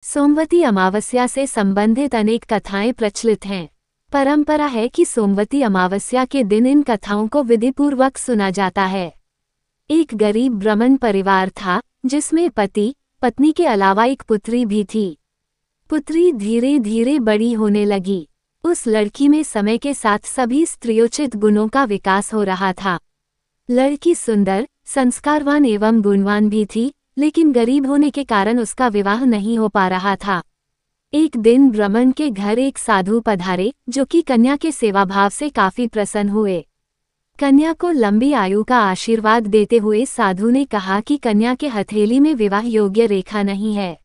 सोमवती अमावस्या से संबंधित अनेक कथाएं प्रचलित हैं। परंपरा है कि सोमवती अमावस्या के दिन इन कथाओं को विधिपूर्वक सुना जाता है। एक गरीब ब्राह्मण परिवार था जिसमें पति पत्नी के अलावा एक पुत्री भी थी। पुत्री धीरे धीरे बड़ी होने लगी। उस लड़की में समय के साथ सभी स्त्रियोचित गुणों का विकास हो रहा था। लड़की सुंदर, संस्कारवान एवं गुणवान भी थी, लेकिन गरीब होने के कारण उसका विवाह नहीं हो पा रहा था। एक दिन ब्राह्मण के घर एक साधु पधारे जो कि कन्या के सेवाभाव से काफी प्रसन्न हुए। कन्या को लंबी आयु का आशीर्वाद देते हुए साधु ने कहा कि कन्या के हथेली में विवाह योग्य रेखा नहीं है।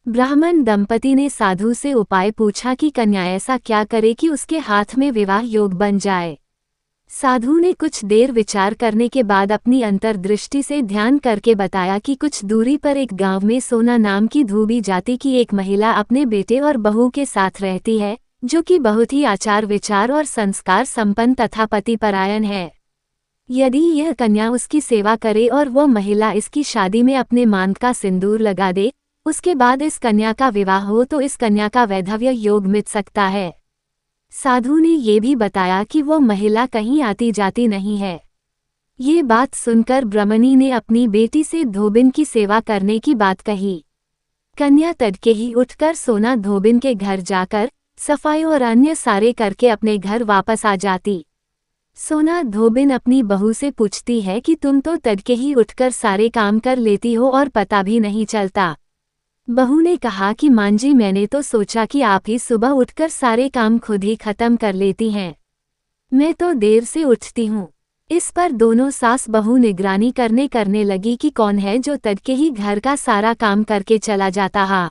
ब्राह्मण दंपति ने साधु से उपाय पूछा कि कन्या ऐसा क्या करे कि उसके हाथ में विवाह योग बन जाए। साधु ने कुछ देर विचार करने के बाद अपनी अंतर्दृष्टि से ध्यान करके बताया कि कुछ दूरी पर एक गांव में सोना नाम की धोबी जाति की एक महिला अपने बेटे और बहू के साथ रहती है, जो कि बहुत ही आचार विचार और संस्कार संपन्न तथा पतिपरायण है। यदि यह कन्या उसकी सेवा करे और वह महिला इसकी शादी में अपने मांग का सिंदूर लगा दे, उसके बाद इस कन्या का विवाह हो तो इस कन्या का वैधव्य योग मिट सकता है। साधु ने ये भी बताया कि वो महिला कहीं आती जाती नहीं है। ये बात सुनकर ब्राह्मणी ने अपनी बेटी से धोबिन की सेवा करने की बात कही। कन्या तड़के ही उठकर सोना धोबिन के घर जाकर सफाई और अन्य सारे करके अपने घर वापस आ जाती। सोना धोबिन अपनी बहू से पूछती है कि तुम तो तड़के ही उठकर सारे काम कर लेती हो और पता भी नहीं चलता। बहू ने कहा कि मां जी, मैंने तो सोचा कि आप ही सुबह उठकर सारे काम खुद ही खत्म कर लेती हैं। मैं तो देर से उठती हूँ। इस पर दोनों सास बहू निगरानी करने लगी कि कौन है जो तड़के ही घर का सारा काम करके चला जाता है।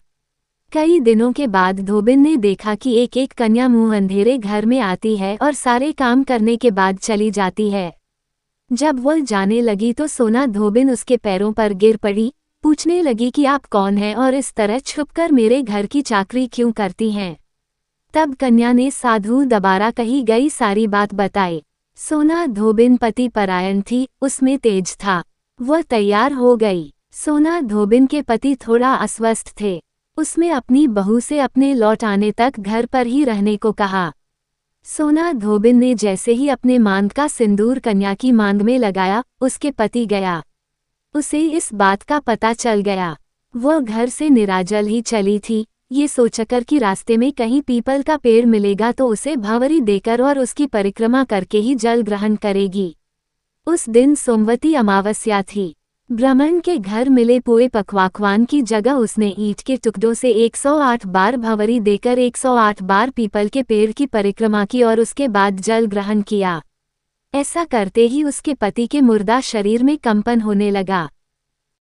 कई दिनों के बाद धोबिन ने देखा कि एक एक कन्या मुंह अंधेरे घर में आती है और सारे काम करने के बाद चली जाती है। जब वह जाने लगी तो सोना धोबिन उसके पैरों पर गिर पड़ी, पूछने लगी कि आप कौन हैं और इस तरह छुपकर मेरे घर की चाकरी क्यों करती हैं। तब कन्या ने साधु दोबारा कही गई सारी बात बताई। सोना धोबिन पति परायण थी, उसमें तेज था। वह तैयार हो गई। सोना धोबिन के पति थोड़ा अस्वस्थ थे। उसने अपनी बहू से अपने लौट आने तक घर पर ही रहने को कहा। सोना धोबिन ने जैसे ही अपने मांग का सिंदूर कन्या की मांग में लगाया, उसके पति गया। उसे इस बात का पता चल गया। वह घर से निराजल ही चली थी, ये सोचकर कि रास्ते में कहीं पीपल का पेड़ मिलेगा तो उसे भंवरी देकर और उसकी परिक्रमा करके ही जल ग्रहण करेगी। उस दिन सोमवती अमावस्या थी। ब्राह्मण के घर मिले पोए पकवान की जगह उसने ईंट के टुकड़ों से 108 बार भंवरी देकर 108 बार पीपल के पेड़ की परिक्रमा की और उसके बाद जल ग्रहण किया। ऐसा करते ही उसके पति के मुर्दा शरीर में कंपन होने लगा।